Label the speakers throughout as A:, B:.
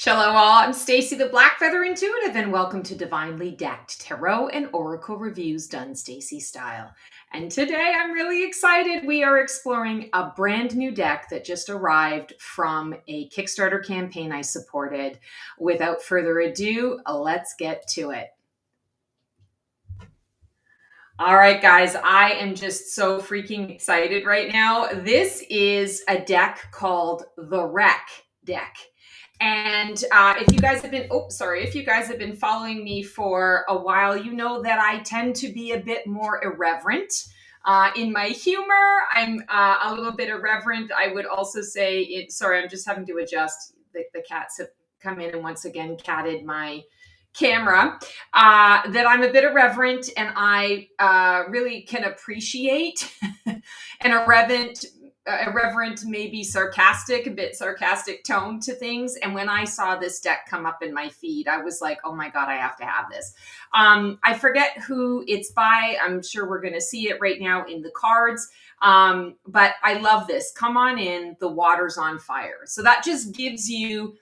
A: Hello all, I'm Stacy the Black Feather Intuitive and welcome to Divinely Decked Tarot and Oracle Reviews done Stacy style. And today I'm really excited. We are exploring a brand new deck that just arrived from a Kickstarter campaign I supported. Without further ado, let's get to it. All right, guys, I am just so freaking excited right now. This is a deck called the Wreck deck. And if you guys have been following me for a while, you know that I tend to be a bit more irreverent in my humor. I'm a little bit irreverent. I would also say I'm just having to adjust. The cats have come in and once again catted my camera. That I'm a bit irreverent, and I really can appreciate an irreverent, maybe sarcastic, a bit sarcastic tone to things. And when I saw this deck come up in my feed, I was like, oh my God, I have to have this. I forget who it's by. I'm sure we're going to see it right now in the cards. But I love this. Come on in, the water's on fire. So that just gives you,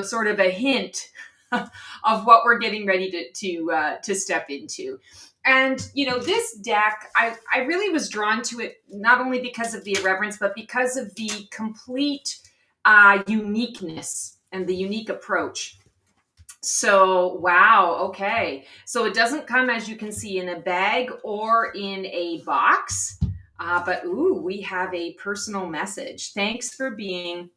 A: sort of a hint of what we're getting ready to step into. And, this deck, I really was drawn to it, not only because of the irreverence, but because of the complete uniqueness and the unique approach. So, wow. Okay. So it doesn't come, as you can see, in a bag or in a box. But we have a personal message. Thanks for being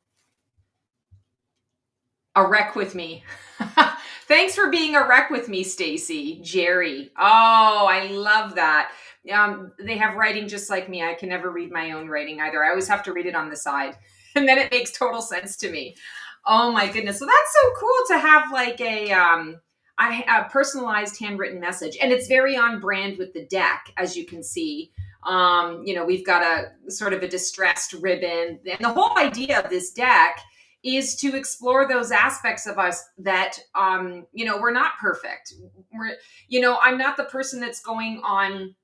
A: a wreck with me. Thanks for being a wreck with me, Stacy. Jerry. Oh, I love that. They have writing just like me. I can never read my own writing either. I always have to read it on the side, and then it makes total sense to me. Oh my goodness. So that's so cool to have like a personalized handwritten message, and it's very on brand with the deck, as you can see. We've got a sort of a distressed ribbon, and the whole idea of this deck is to explore those aspects of us that we're not perfect. I'm not the person that's going on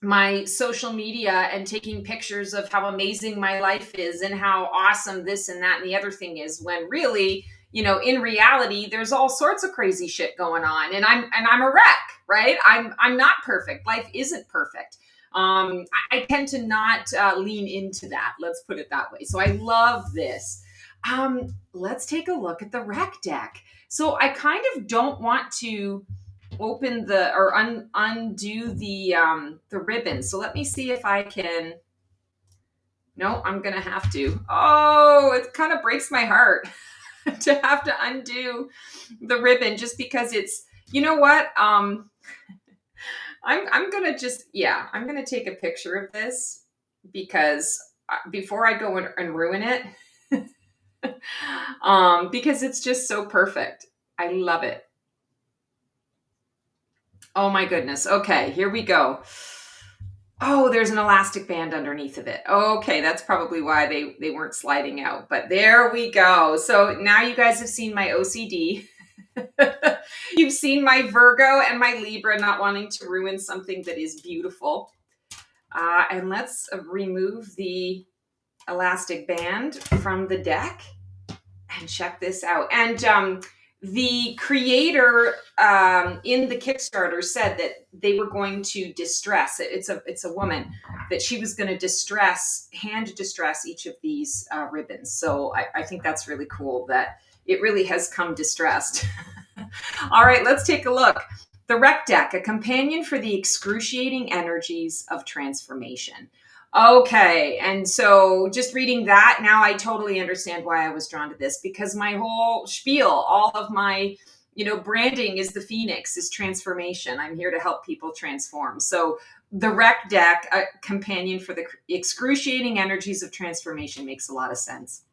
A: my social media and taking pictures of how amazing my life is and how awesome this and that and the other thing is, when really, in reality, there's all sorts of crazy shit going on, and I'm a wreck, right? I'm not perfect. Life isn't perfect. I tend to not lean into that. Let's put it that way. So I love this. Let's take a look at the Wreck deck. So I kind of don't want to open undo the ribbon. So let me see if I can. No, I'm gonna have to. Oh, it kind of breaks my heart to have to undo the ribbon, just because it's. You know what? I'm gonna take a picture of this, because before I go and ruin it. Because it's just so perfect. I love it. Oh my goodness. Okay, here we go. Oh, there's an elastic band underneath of it. Okay, that's probably why they weren't sliding out. But there we go. So now you guys have seen my OCD. You've seen my Virgo and my Libra not wanting to ruin something that is beautiful. And let's remove the elastic band from the deck. And check this out. And the creator in the Kickstarter said that they were going to distress. It's a woman that she was going to hand distress each of these ribbons. So I think that's really cool that it really has come distressed. All right, let's take a look. The Wreck deck, a companion for the excruciating energies of transformation. Okay, and so just reading that, now I totally understand why I was drawn to this, because my whole spiel, all of my, branding is the Phoenix, is transformation. I'm here to help people transform. So the Wreck deck, a companion for the excruciating energies of transformation, makes a lot of sense.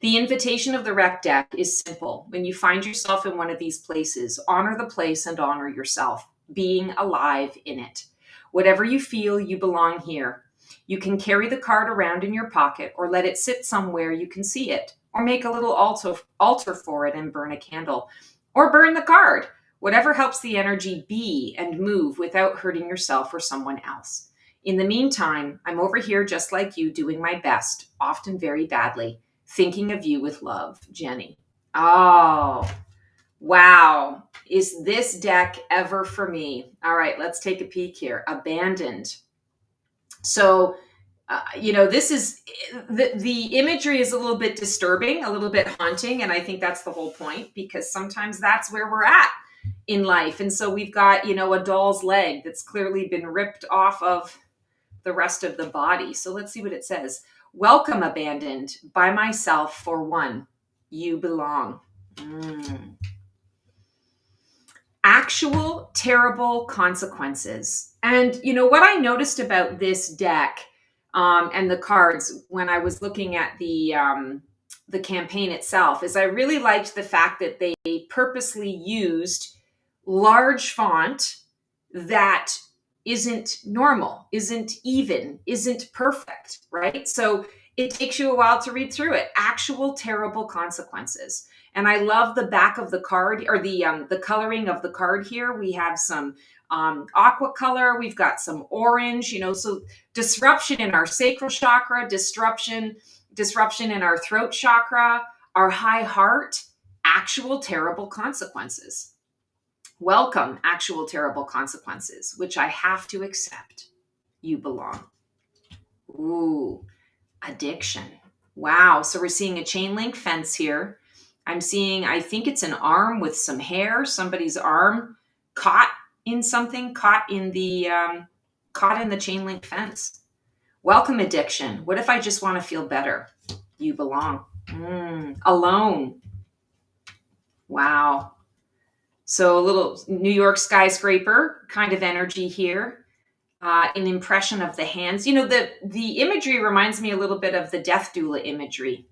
A: The invitation of the Wreck deck is simple. When you find yourself in one of these places, honor the place and honor yourself, being alive in it. Whatever you feel, you belong here. You can carry the card around in your pocket, or let it sit somewhere you can see it, or make a little altar for it and burn a candle, or burn the card. Whatever helps the energy be and move without hurting yourself or someone else. In the meantime, I'm over here just like you, doing my best, often very badly, thinking of you with love, Jenny. Oh, wow. Is this deck ever for me? All right, let's take a peek here. Abandoned. So, this is the imagery is a little bit disturbing, a little bit haunting. And I think that's the whole point, because sometimes that's where we're at in life. And so we've got, a doll's leg that's clearly been ripped off of the rest of the body. So let's see what it says. Welcome, abandoned, by myself for one. You belong. Actual terrible consequences. And what I noticed about this deck, and the cards when I was looking at the campaign itself, is I really liked the fact that they purposely used large font that isn't normal, isn't even, isn't perfect, right? So it takes you a while to read through it. Actual terrible consequences. And I love the back of the card, or the coloring of the card here. We have some aqua color. We've got some orange, so disruption in our sacral chakra, disruption in our throat chakra, our high heart, actual terrible consequences. Welcome, actual terrible consequences, which I have to accept. You belong. Ooh, addiction. Wow. So we're seeing a chain link fence here. I'm seeing, I think it's an arm with some hair, somebody's arm caught in something, caught in the chain link fence. Welcome, addiction. What if I just want to feel better? You belong. Alone. Wow. So a little New York skyscraper kind of energy here. An impression of the hands. The imagery reminds me a little bit of the death doula imagery.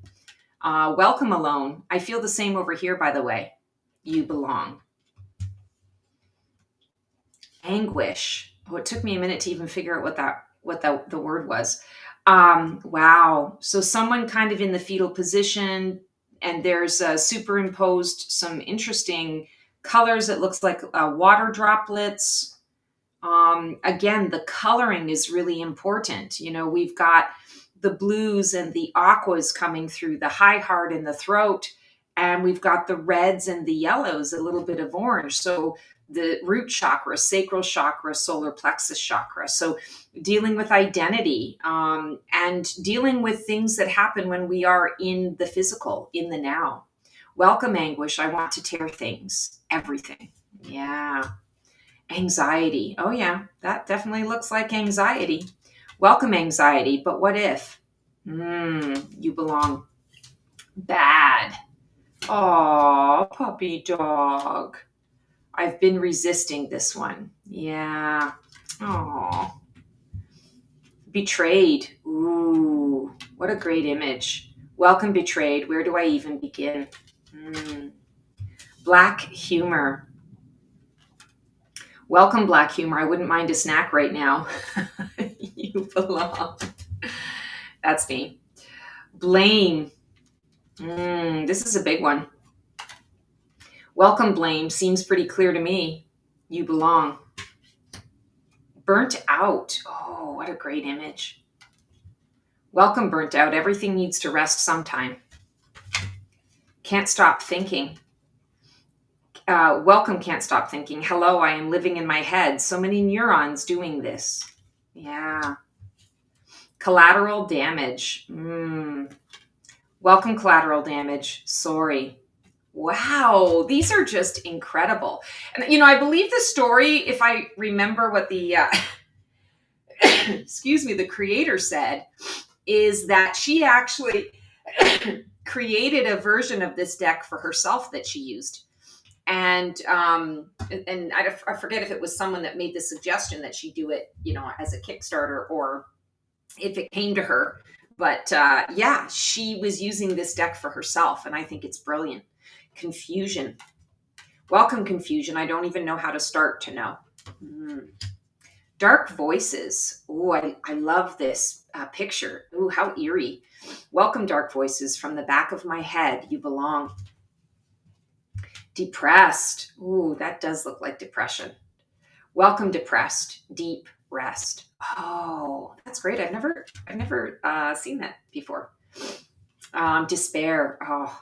A: Welcome, alone. I feel the same over here, by the way. You belong. Anguish. Oh, it took me a minute to even figure out what the word was. Wow. So someone kind of in the fetal position, and there's superimposed some interesting colors. It looks like water droplets. Again, the coloring is really important. We've got the blues and the aquas coming through, the high heart in the throat, and we've got the reds and the yellows, a little bit of orange. So the root chakra, sacral chakra, solar plexus chakra. So dealing with identity, and dealing with things that happen when we are in the physical, in the now. Welcome, anguish. I want to tear things, everything. Yeah. Anxiety. Oh, yeah, that definitely looks like anxiety. Welcome, anxiety. But what if? You belong. Bad. Oh, puppy dog. I've been resisting this one. Yeah. Oh. Betrayed. Ooh, what a great image. Welcome, betrayed. Where do I even begin? Black humor. Welcome, black humor. I wouldn't mind a snack right now. You belong. That's me. Blame. This is a big one. Welcome, blame. Seems pretty clear to me. You belong. Burnt out. Oh, what a great image. Welcome, burnt out. Everything needs to rest sometime. Can't stop thinking. Welcome, can't stop thinking. Hello, I am living in my head. So many neurons doing this. Yeah. Collateral damage. Welcome, collateral damage. Sorry. Wow, these are just incredible. And, I believe the story, if I remember what the, excuse me, the creator said, is that she actually created a version of this deck for herself that she used. And I forget if it was someone that made the suggestion that she do it, as a Kickstarter, or if it came to her. But yeah, she was using this deck for herself, and I think it's brilliant. Confusion. Welcome, confusion. I don't even know how to start to know. Dark voices. Oh, I love this picture. Oh, how eerie. Welcome, dark voices. From the back of my head, you belong. Depressed. Ooh, that does look like depression. Welcome, depressed. Deep rest. Oh, that's great. I've never seen that before. Despair. Oh,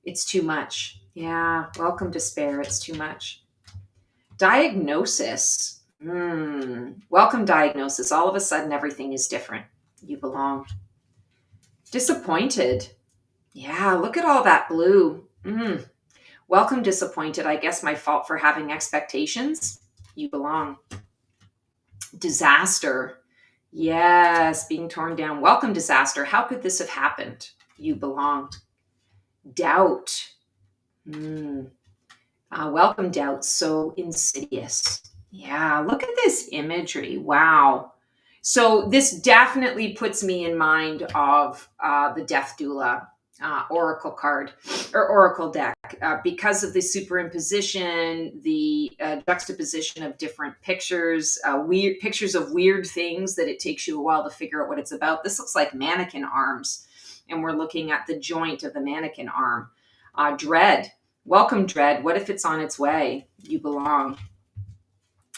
A: It's too much. Yeah. Welcome despair. It's too much. Diagnosis. Welcome diagnosis. All of a sudden, everything is different. You belong. Disappointed. Yeah. Look at all that blue. Welcome disappointed. I guess my fault for having expectations. You belong. Disaster. Yes. Being torn down. Welcome disaster. How could this have happened? You belong. Doubt. Welcome doubt. So insidious. Yeah, look at this imagery. Wow. So this definitely puts me in mind of the Death Doula oracle card or oracle deck because of the superimposition, the juxtaposition of different pictures, weird pictures of weird things that it takes you a while to figure out what it's about. This looks like mannequin arms, and we're looking at the joint of the mannequin arm. Dread. Welcome, dread. What if it's on its way? You belong.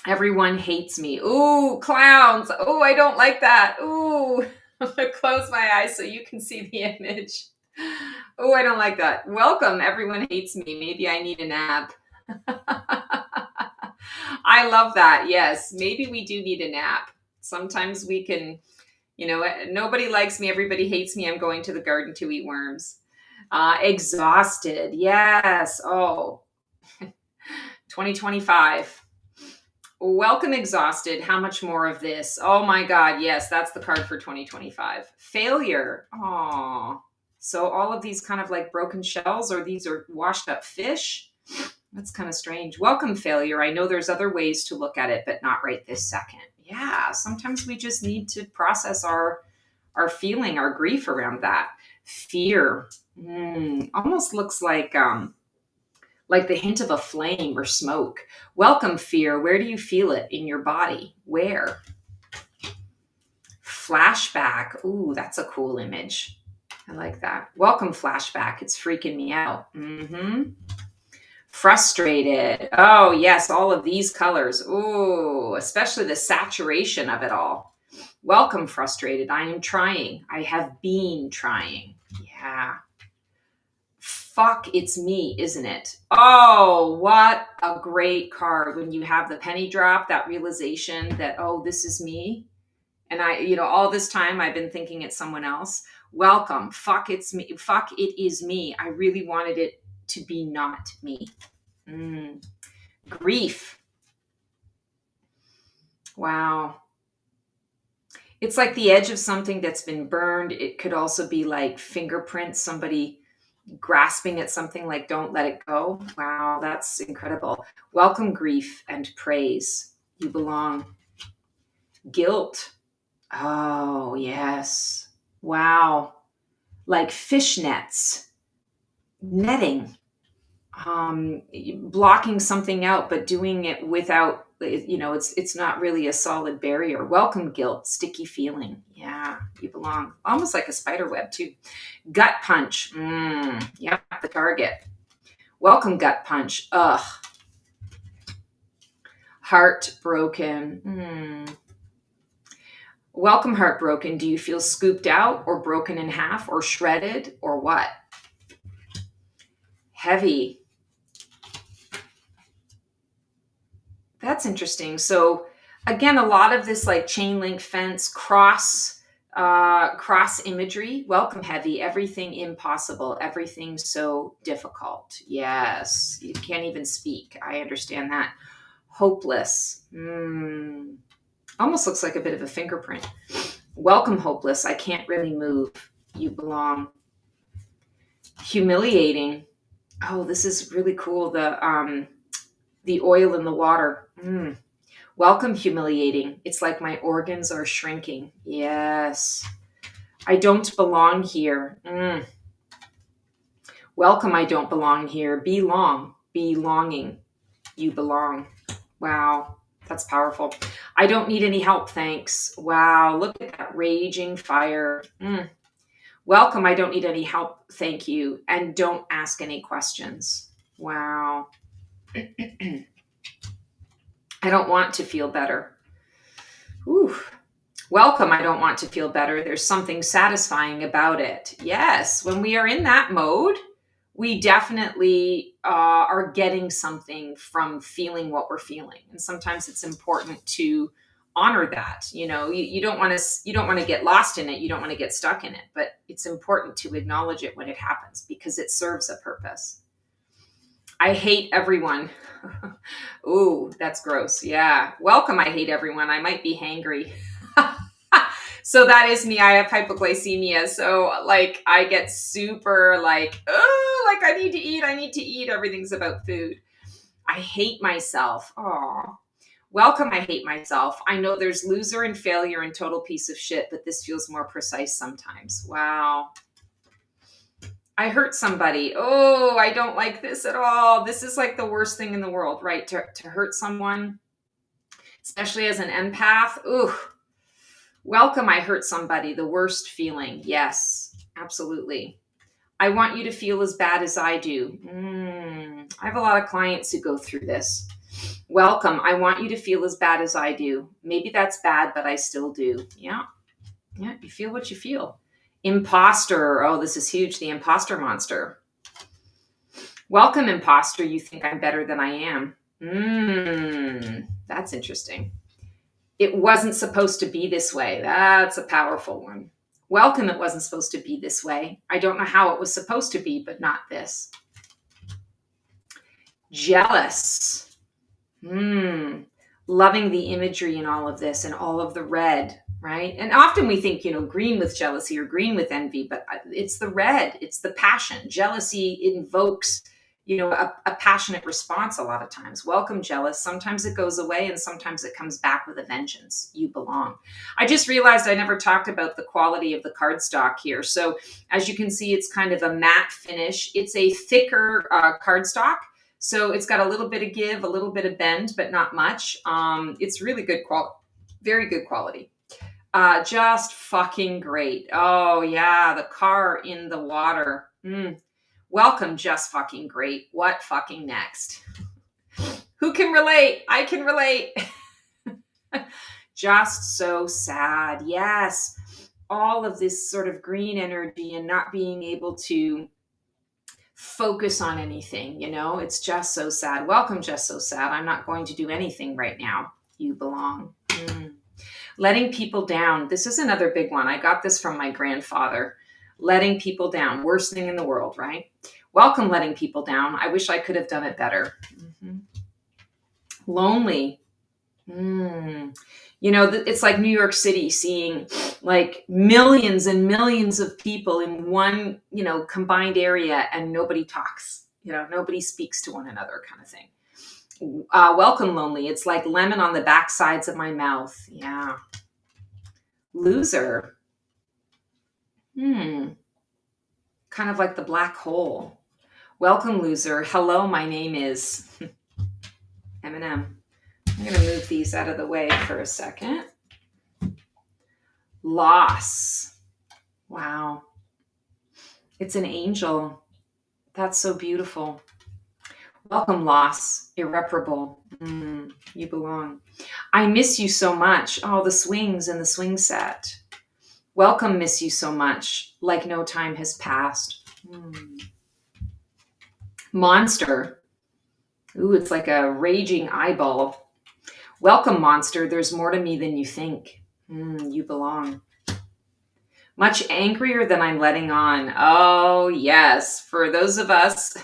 A: Everyone hates me. Ooh, clowns. Oh, I don't like that. Ooh, I'm going to close my eyes so you can see the image. Oh, I don't like that. Welcome. Everyone hates me. Maybe I need a nap. I love that. Yes, maybe we do need a nap. Sometimes we can, nobody likes me. Everybody hates me. I'm going to the garden to eat worms. Exhausted. Yes. Oh, 2025. Welcome, exhausted. How much more of this? Oh my God. Yes, that's the card for 2025. Failure. Oh, so all of these kind of like broken shells, or these are washed up fish. That's kind of strange. Welcome, failure. I know there's other ways to look at it, but not right this second. Yeah, sometimes we just need to process our feeling, our grief around that. Fear. Almost looks like the hint of a flame or smoke. Welcome, fear. Where do you feel it in your body? Where? Flashback. Ooh, that's a cool image. I like that. Welcome, flashback. It's freaking me out. Frustrated. Oh, yes, all of these colors. Ooh, especially the saturation of it all. Welcome, frustrated. I am trying. I have been trying. Yeah. Fuck, it's me, isn't it? Oh, what a great card when you have the penny drop, that realization that, oh, this is me. And all this time I've been thinking it's someone else. Welcome. Fuck, it's me. Fuck, it is me. I really wanted it to be not me. Grief. Wow. It's like the edge of something that's been burned. It could also be like fingerprints, somebody grasping at something, like don't let it go. Wow, that's incredible. Welcome, grief and praise. You belong. Guilt. Oh, yes. Wow. Like fishnets, netting, blocking something out, but doing it without, it's not really a solid barrier. Welcome, guilt, sticky feeling. Yeah, you belong. Almost like a spider web too. Gut punch. Yep, the target. Welcome, gut punch. Ugh. Heartbroken. Welcome, heartbroken. Do you feel scooped out or broken in half or shredded or what? Heavy. That's interesting. So again, a lot of this like chain link fence, cross imagery. Welcome, heavy. Everything impossible. Everything so difficult. Yes. You can't even speak. I understand that. Hopeless. Almost looks like a bit of a fingerprint. Welcome, hopeless. I can't really move. You belong. Humiliating. Oh, this is really cool. The oil in the water. Welcome, humiliating. It's like my organs are shrinking. Yes. I don't belong here. Welcome, I don't belong here. Belong. Belonging. You belong. Wow. That's powerful. I don't need any help, thanks. Wow. Look at that raging fire. Welcome, I don't need any help, thank you. And don't ask any questions. Wow. I don't want to feel better. Ooh. Welcome, I don't want to feel better. There's something satisfying about it. Yes, when we are in that mode, we definitely are getting something from feeling what we're feeling. And sometimes it's important to honor that. You don't want to get lost in it. You don't want to get stuck in it, but it's important to acknowledge it when it happens because it serves a purpose. I hate everyone. Ooh, that's gross. Yeah. Welcome. I hate everyone. I might be hangry. So that is me. I have hypoglycemia. So like I get super like, oh, like I need to eat. I need to eat. Everything's about food. I hate myself. Oh, welcome. I hate myself. I know there's loser and failure and total piece of shit, but this feels more precise sometimes. Wow. I hurt somebody. Oh, I don't like this at all. This is like the worst thing in the world, right? To hurt someone, especially as an empath. Ooh, welcome. I hurt somebody. The worst feeling. Yes, absolutely. I want you to feel as bad as I do. I have a lot of clients who go through this. Welcome. I want you to feel as bad as I do. Maybe that's bad, but I still do. Yeah. Yeah. You feel what you feel. Imposter. Oh, this is huge. The imposter monster. Welcome, imposter. You think I'm better than I am. That's interesting. It wasn't supposed to be this way. That's a powerful one. Welcome, it wasn't supposed to be this way. I don't know how it was supposed to be, but not this. Jealous. Loving the imagery in all of this and all of the red, right? And often we think, green with jealousy or green with envy, but it's the red, it's the passion. Jealousy invokes, a passionate response a lot of times. Welcome, jealous. Sometimes it goes away and sometimes it comes back with a vengeance. You belong. I just realized I never talked about the quality of the cardstock here. So as you can see, it's kind of a matte finish. It's a thicker cardstock. So it's got a little bit of give, a little bit of bend, but not much. It's really good quality, very good quality. Just fucking great. Oh yeah, the car in the water. Welcome, just fucking great. What fucking next? Who can relate? I can relate. Just so sad. Yes. All of this sort of green energy and not being able to focus on anything, it's just so sad. Welcome, just so sad. I'm not going to do anything right now. You belong. Letting people down. This is another big one. I got this from my grandfather. Letting people down. Worst thing in the world, right? Welcome, letting people down. I wish I could have done it better. Lonely. It's like New York City seeing like millions and millions of people in one, combined area and nobody talks, nobody speaks to one another kind of thing. Welcome, lonely. It's like lemon on the back sides of my mouth. Yeah. Loser. Kind of like the black hole. Welcome, loser. Hello, my name is Eminem. I'm going to move these out of the way for a second. Loss. Wow. It's an angel. That's so beautiful. Welcome, loss. Irreparable. You belong. I miss you so much. Oh, the swings and the swing set. Welcome, miss you so much. Like no time has passed. Monster. Ooh, it's like a raging eyeball. Welcome, monster. There's more to me than you think. You belong. Much angrier than I'm letting on. Oh, yes. For those of us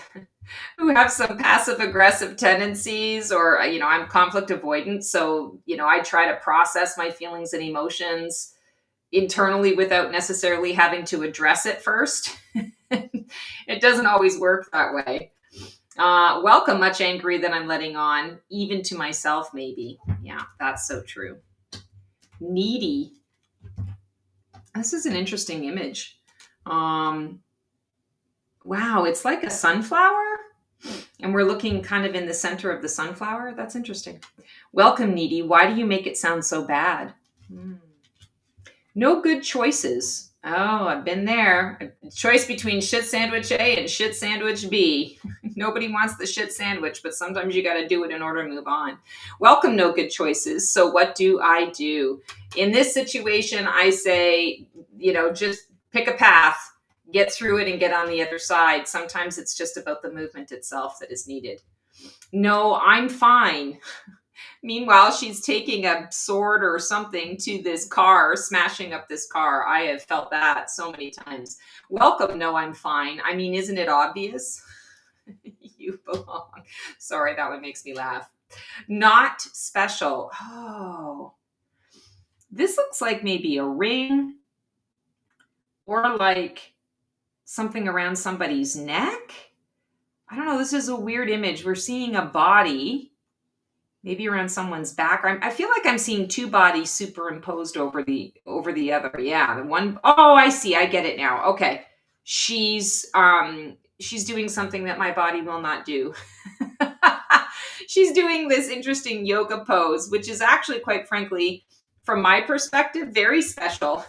A: who have some passive aggressive tendencies or, I'm conflict avoidant. So, I try to process my feelings and emotions internally without necessarily having to address it first. It doesn't always work that way. Welcome, much angry than I'm letting on, even to myself, maybe. Yeah, that's so true. Needy. This is an interesting image. Wow, it's like a sunflower. And we're looking kind of in the center of the sunflower. That's interesting. Welcome, needy. Why do you make it sound so bad? No good choices. Oh, I've been there. A choice between shit sandwich A and shit sandwich B. Nobody wants the shit sandwich, but sometimes you got to do it in order to move on. Welcome, no good choices. So what do I do? In this situation, I say, just pick a path. Get through it and get on the other side. Sometimes it's just about the movement itself that is needed. No, I'm fine. Meanwhile, she's taking a sword or something to this car, smashing up this car. I have felt that so many times. Welcome, no, I'm fine. I mean, isn't it obvious? You belong. Sorry, that one makes me laugh. Not special. Oh, this looks like maybe a ring or like something around somebody's neck. I don't know. This is a weird image. We're seeing a body, maybe around someone's back. I feel like I'm seeing two bodies superimposed over the other. Yeah, the one oh I see. I get it now. Okay. She's doing something that my body will not do. She's doing this interesting yoga pose, which is actually, quite frankly, from my perspective, very special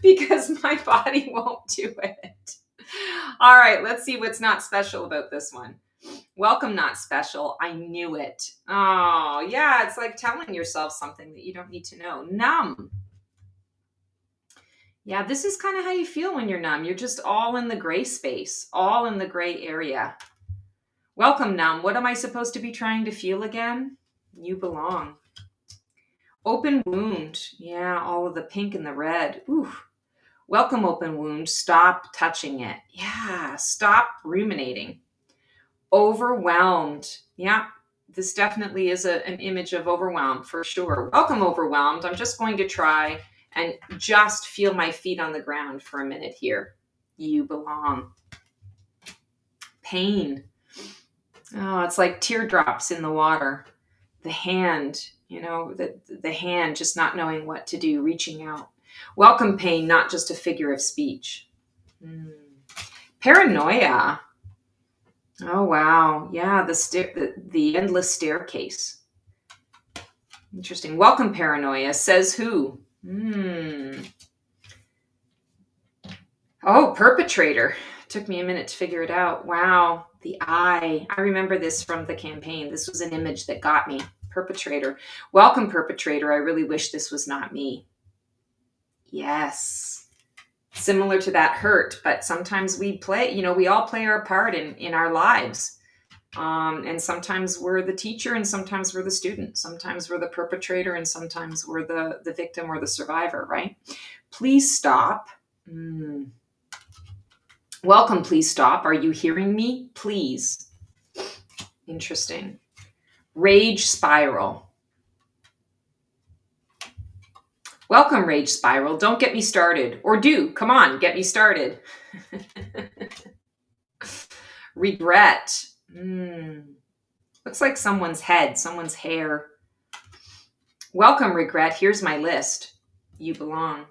A: because my body won't do it. All right, let's see what's not special about this one. Welcome, not special. I knew it. Oh, yeah, it's like telling yourself something that you don't need to know. Numb. Yeah, this is kind of how you feel when you're numb. You're just all in the gray space, all in the gray area. Welcome, numb. What am I supposed to be trying to feel again? You belong. Open wound. Yeah, all of the pink and the red. Ooh. Welcome, open wound. Stop touching it. Yeah, stop ruminating. Overwhelmed. Yeah, this definitely is an image of overwhelmed for sure. Welcome, overwhelmed. I'm just going to try and just feel my feet on the ground for a minute here. You belong. Pain. Oh, it's like teardrops in the water. The hand, the hand just not knowing what to do, reaching out. Welcome, pain, not just a figure of speech. Paranoia. Oh, wow. Yeah, the endless staircase. Interesting. Welcome, paranoia. Says who? Oh, perpetrator. Took me a minute to figure it out. Wow. The eye. I remember this from the campaign. This was an image that got me. Perpetrator. Welcome, perpetrator. I really wish this was not me. Yes. Similar to that hurt, but sometimes we all play our part in our lives. And sometimes we're the teacher and sometimes we're the student. Sometimes we're the perpetrator and sometimes we're the victim or the survivor, right? Please stop. Welcome, please stop. Are you hearing me? Please. Interesting. Rage spiral. Welcome, rage spiral. Don't get me started. Or do. Come on, get me started. Regret. Looks like someone's head, someone's hair. Welcome, regret. Here's my list. You belong.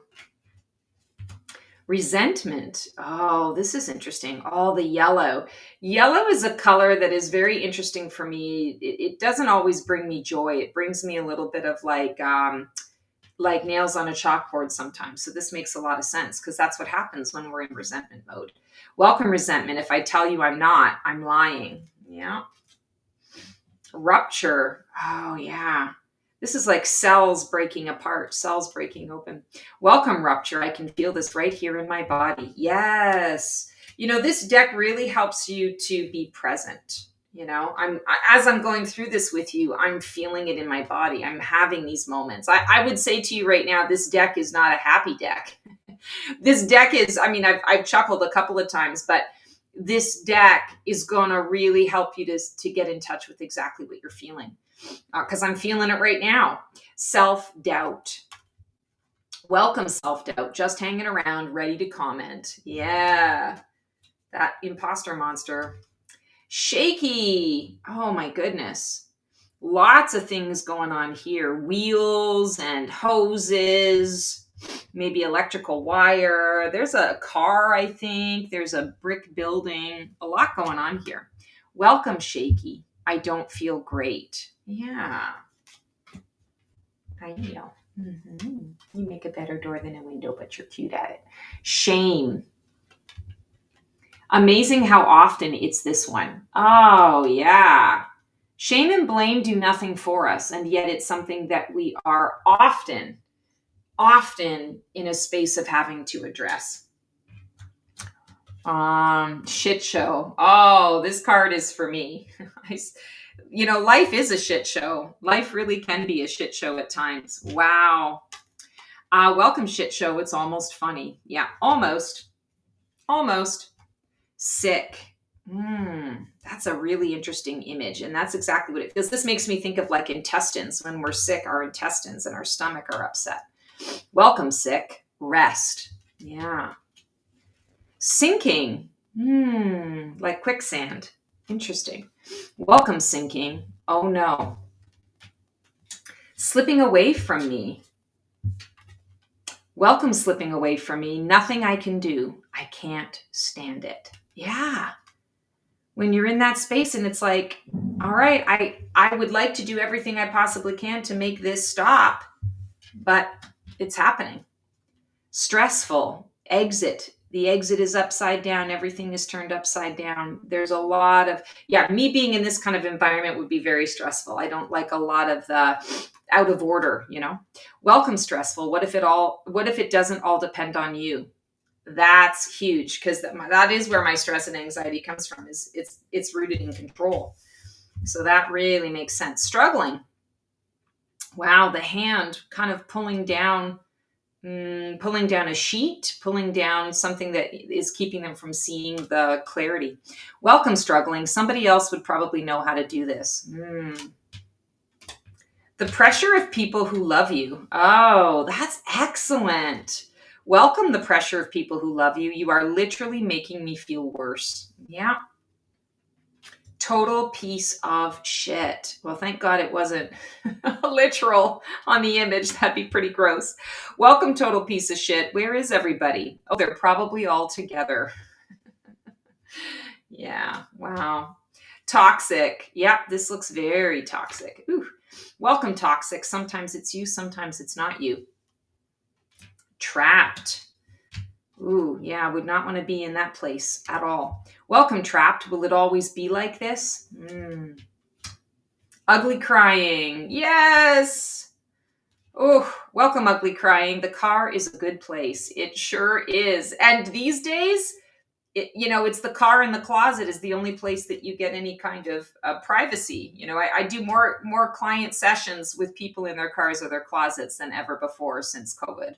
A: Resentment. Oh, this is interesting. Oh, the yellow. Yellow is a color that is very interesting for me. It doesn't always bring me joy. It brings me a little bit of like nails on a chalkboard sometimes. So this makes a lot of sense because that's what happens when we're in resentment mode. Welcome, resentment. If I tell you I'm not, I'm lying. Yeah. Rupture. Oh, yeah. This is like cells breaking apart, cells breaking open. Welcome, rupture. I can feel this right here in my body. Yes. This deck really helps you to be present. As I'm going through this with you, I'm feeling it in my body. I'm having these moments. I would say to you right now, this deck is not a happy deck. This deck is, I've chuckled a couple of times, but this deck is going to really help you to get in touch with exactly what you're feeling. Because I'm feeling it right now. Self-doubt. Welcome, self-doubt. Just hanging around, ready to comment. Yeah. That imposter monster. Shaky. Oh my goodness. Lots of things going on here. Wheels and hoses. Maybe electrical wire. There's a car, I think. There's a brick building. A lot going on here. Welcome, shaky. I don't feel great. Yeah. I know. You make a better door than a window, but you're cute at it. Shame. Amazing how often it's this one. Oh, yeah. Shame and blame do nothing for us, and yet it's something that we are often in a space of having to address. Shit show. Oh, this card is for me. Life is a shit show. Life really can be a shit show at times. Wow. Welcome, shit show. It's almost funny. Yeah, almost. Almost. Sick. That's a really interesting image. And that's exactly what it feels. This makes me think of like intestines. When we're sick, our intestines and our stomach are upset. Welcome, sick. Rest. Yeah. Sinking. Like quicksand. Interesting. Welcome, sinking. Oh no. Slipping away from me. Welcome, slipping away from me. Nothing I can do. I can't stand it. Yeah. When you're in that space and it's like, all right, I would like to do everything I possibly can to make this stop, but it's happening. Stressful. Exit. The exit is upside down. Everything is turned upside down. There's a lot of, me being in this kind of environment would be very stressful. I don't like a lot of the out of order, Welcome, stressful. What if it doesn't all depend on you? That's huge, because that is where my stress and anxiety comes from. Is it's rooted in control. So that really makes sense. Struggling. Wow, the hand kind of pulling down a sheet, pulling down something that is keeping them from seeing the clarity. Welcome, struggling. Somebody else would probably know how to do this. The pressure of people who love you. Oh, that's excellent. Welcome the pressure of people who love you. You are literally making me feel worse. Yeah. Total piece of shit. Well, thank God it wasn't literal on the image. That'd be pretty gross. Welcome, total piece of shit. Where is everybody? Oh, they're probably all together. Yeah. Wow. Toxic. Yep. This looks very toxic. Ooh. Welcome, toxic. Sometimes it's you. Sometimes it's not you. Trapped. Ooh, yeah, I would not want to be in that place at all. Welcome, trapped. Will it always be like this? Ugly crying. Yes. Oh, welcome, ugly crying. The car is a good place. It sure is. And these days, it's the car in the closet is the only place that you get any kind of privacy. I do more client sessions with people in their cars or their closets than ever before since COVID.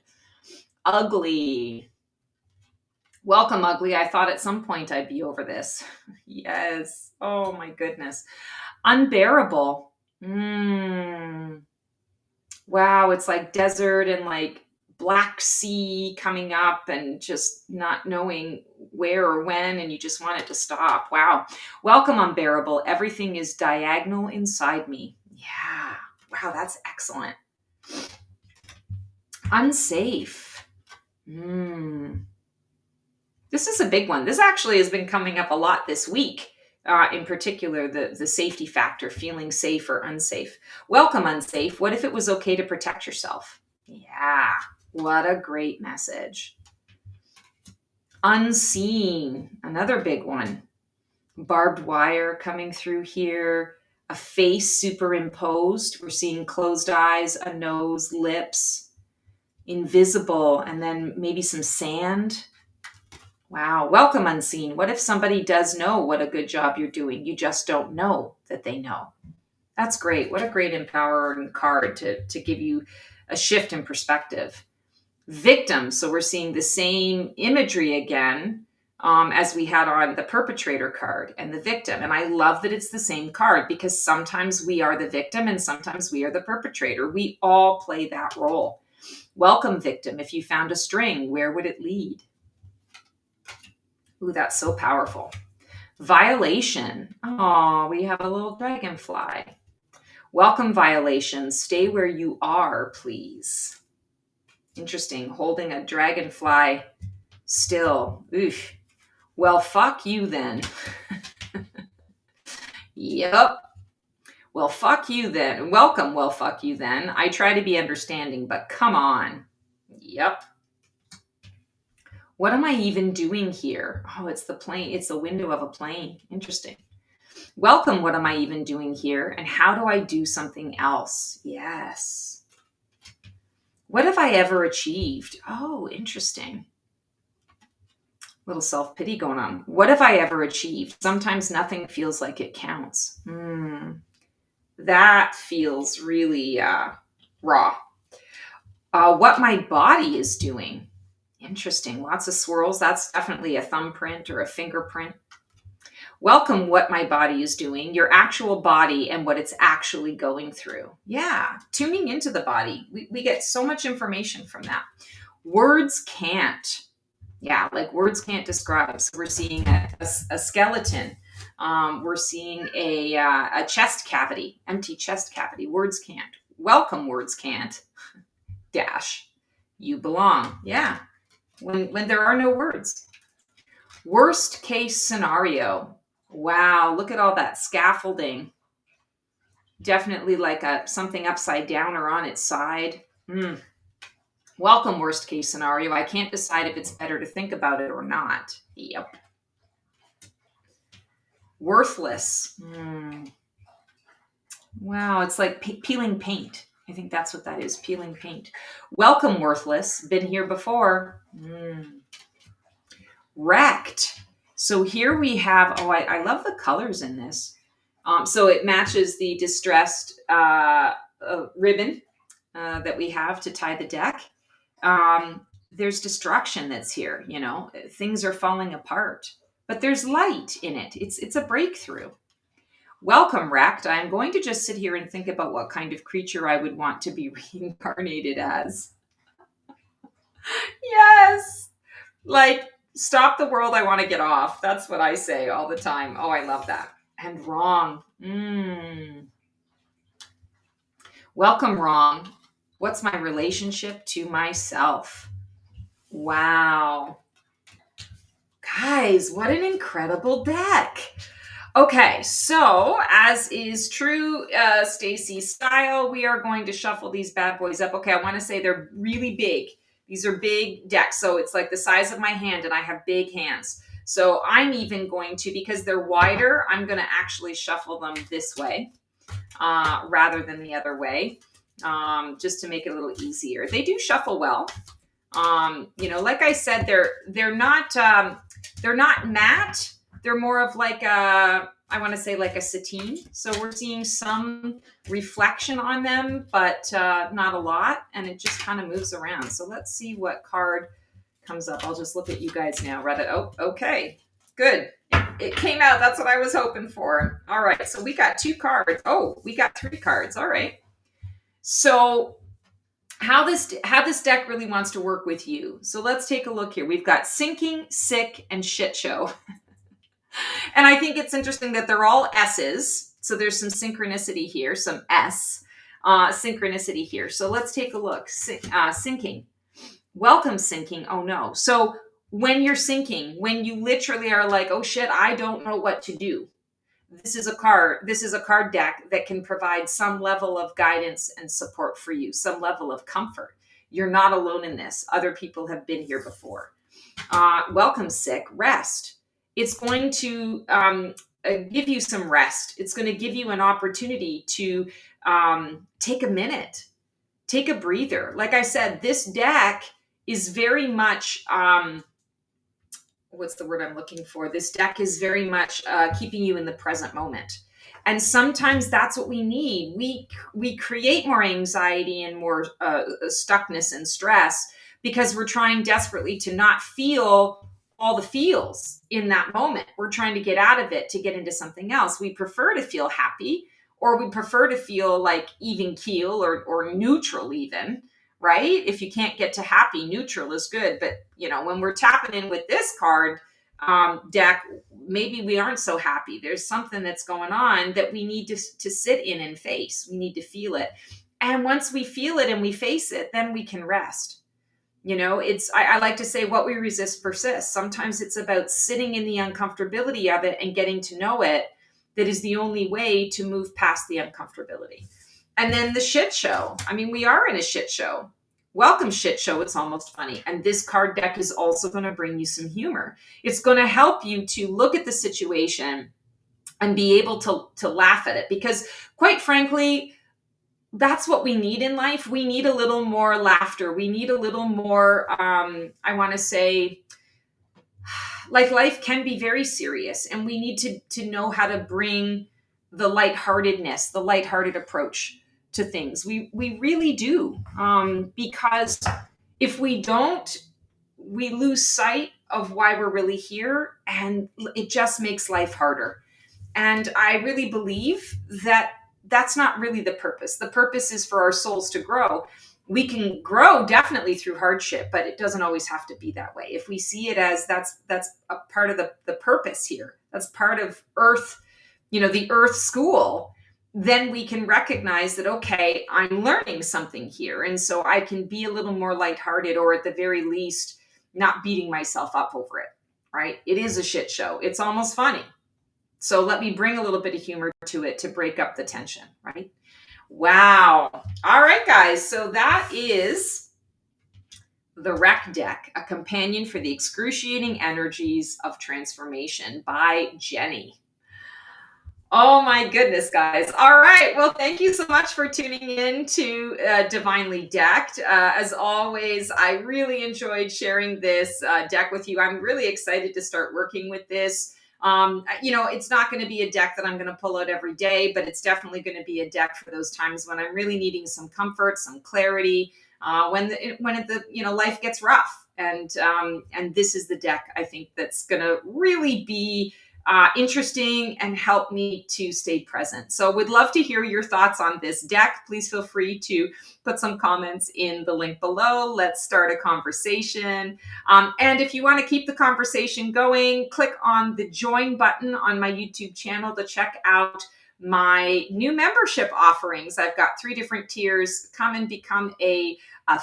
A: Ugly. Welcome, ugly. I thought at some point I'd be over this. Yes. Oh my goodness. Unbearable. Wow. It's like desert and like Black Sea coming up and just not knowing where or when, and you just want it to stop. Wow. Welcome, unbearable. Everything is diagonal inside me. Yeah. Wow. That's excellent. Unsafe. This is a big one. This actually has been coming up a lot this week. In particular, the safety factor, feeling safe or unsafe. Welcome, unsafe. What if it was okay to protect yourself? Yeah, what a great message. Unseen, another big one. Barbed wire coming through here. A face superimposed. We're seeing closed eyes, a nose, lips. Invisible, and then maybe some sand. Wow. Welcome, unseen. What if somebody does know what a good job you're doing? You just don't know that they know. That's great. What a great empowering card to give you a shift in perspective. Victim. So we're seeing the same imagery again as we had on the perpetrator card and the victim. And I love that it's the same card, because sometimes we are the victim and sometimes we are the perpetrator. We all play that role. Welcome, victim. If you found a string, where would it lead? Ooh, that's so powerful. Violation. Oh, we have a little dragonfly. Welcome, violation. Stay where you are, please. Interesting. Holding a dragonfly still. Oof. Well, fuck you then. Yep. Well, fuck you then. Welcome, well, fuck you then. I try to be understanding, but come on. Yep. What am I even doing here? Oh, it's the plane. It's the window of a plane. Interesting. Welcome, what am I even doing here? And how do I do something else? Yes. What have I ever achieved? Oh, interesting. Little self-pity going on. What have I ever achieved? Sometimes nothing feels like it counts. That feels really raw. What my body is doing. Interesting. Lots of swirls. That's definitely a thumbprint or a fingerprint. Welcome what my body is doing, your actual body and what it's actually going through. Yeah, tuning into the body. We get so much information from that. Words can't. Yeah, like words can't describe. So we're seeing a skeleton. We're seeing a chest cavity, empty chest cavity. Words can't. Welcome, words can't. Dash. You belong. Yeah, when there are no words. Worst case scenario. Wow, look at all that scaffolding. Definitely like something upside down or on its side. Welcome, worst case scenario. I can't decide if it's better to think about it or not. Yep. Worthless. Wow, it's like peeling paint. I think that's what that is, peeling paint. Welcome, worthless. Been here before. Wrecked. So here we have, I love the colors in this. So it matches the distressed ribbon that we have to tie the deck. There's destruction that's here, things are falling apart, but there's light in it. It's a breakthrough. Welcome, wrecked. I'm going to just sit here and think about what kind of creature I would want to be reincarnated as. Yes. Like, stop the world, I want to get off. That's what I say all the time. Oh, I love that. And wrong. Welcome, wrong. What's my relationship to myself? Wow. Guys, what an incredible deck. Okay, so as is true Stacy's style, we are going to shuffle these bad boys up. Okay, I want to say they're really big. These are big decks, so it's like the size of my hand, and I have big hands. So I'm even going to, because they're wider, I'm going to actually shuffle them this way rather than the other way, just to make it a little easier. They do shuffle well. Like I said, they're not matte. They're more of like I want to say like a sateen. So we're seeing some reflection on them, but not a lot. And it just kind of moves around. So let's see what card comes up. I'll just look at you guys now. Oh, okay. Good. It came out. That's what I was hoping for. All right. So we got 2 cards. Oh, we got 3 cards. All right. So how this deck really wants to work with you. So let's take a look here. We've got sinking, sick, and shit show. And I think it's interesting that they're all S's. So there's some synchronicity here, some S synchronicity here. So let's take a look. Sinking. Welcome, sinking. Oh no. So when you're sinking, when you literally are like, oh shit, I don't know what to do. This is a card deck that can provide some level of guidance and support for you, some level of comfort. You're not alone in this. Other people have been here before. Welcome, sick. Rest. It's going to give you some rest. It's going to give you an opportunity to take a minute, take a breather. Like I said, this deck is very much, what's the word I'm looking for? This deck is very much keeping you in the present moment. And sometimes that's what we need. We create more anxiety and more stuckness and stress because we're trying desperately to not feel all the feels in that moment. We're trying to get out of it to get into something else. We prefer to feel happy, or we prefer to feel like even keel or neutral even, right? If you can't get to happy, neutral is good. But, when we're tapping in with this card deck, maybe we aren't so happy. There's something that's going on that we need to sit in and face. We need to feel it. And once we feel it and we face it, then we can rest. I like to say what we resist persists. Sometimes it's about sitting in the uncomfortability of it and getting to know it. That is the only way to move past the uncomfortability. And then the shit show. I mean, we are in a shit show. Welcome, shit show. It's almost funny. And this card deck is also going to bring you some humor. It's going to help you to look at the situation and be able to laugh at it. Because quite frankly, that's what we need in life. We need a little more laughter. We need a little more, I want to say, like life can be very serious, and we need to know how to bring the lightheartedness, the lighthearted approach to things. We really do, because if we don't, we lose sight of why we're really here, and it just makes life harder. And I really believe that that's not really the purpose. The purpose is for our souls to grow. We can grow definitely through hardship, but it doesn't always have to be that way. If we see it as that's a part of the purpose here, that's part of Earth, the Earth school, then we can recognize that, okay, I'm learning something here. And so I can be a little more lighthearted, or at the very least, not beating myself up over it, right? It is a shit show. It's almost funny. So let me bring a little bit of humor to it to break up the tension, right? Wow. All right, guys. So that is the Rec Deck, a companion for the excruciating energies of transformation by Jenny. Oh my goodness, guys. All right. Well, thank you so much for tuning in to Divinely Decked. As always, I really enjoyed sharing this deck with you. I'm really excited to start working with this. It's not going to be a deck that I'm going to pull out every day, but it's definitely going to be a deck for those times when I'm really needing some comfort, some clarity, when life gets rough. And this is the deck, I think, that's going to really be interesting and help me to stay present. So would love to hear your thoughts on this deck. Please feel free to put some comments in the link below. Let's start a conversation. And if you want to keep the conversation going, click on the join button on my YouTube channel to check out my new membership offerings. I've got 3 different tiers. Come and become a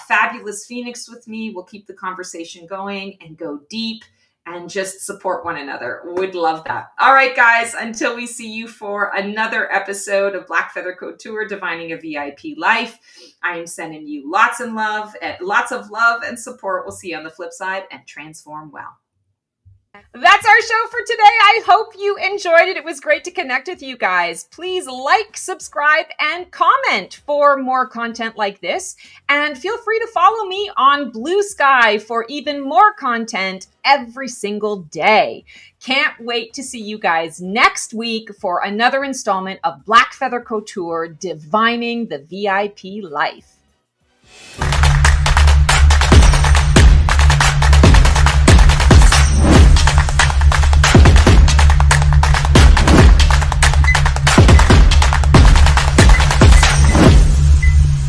A: fabulous Phoenix with me. We'll keep the conversation going and go deep and just support one another. Would love that. All right, guys, until we see you for another episode of Black Feather Couture, Divining a VIP Life, I am sending you lots of love and support. We'll see you on the flip side, and transform well. That's our show for today. I hope you enjoyed it. It was great to connect with you guys. Please like, subscribe, and comment for more content like this. And feel free to follow me on Blue Sky for even more content every single day. Can't wait to see you guys next week for another installment of Black Feather Couture, Divining the VIP Life.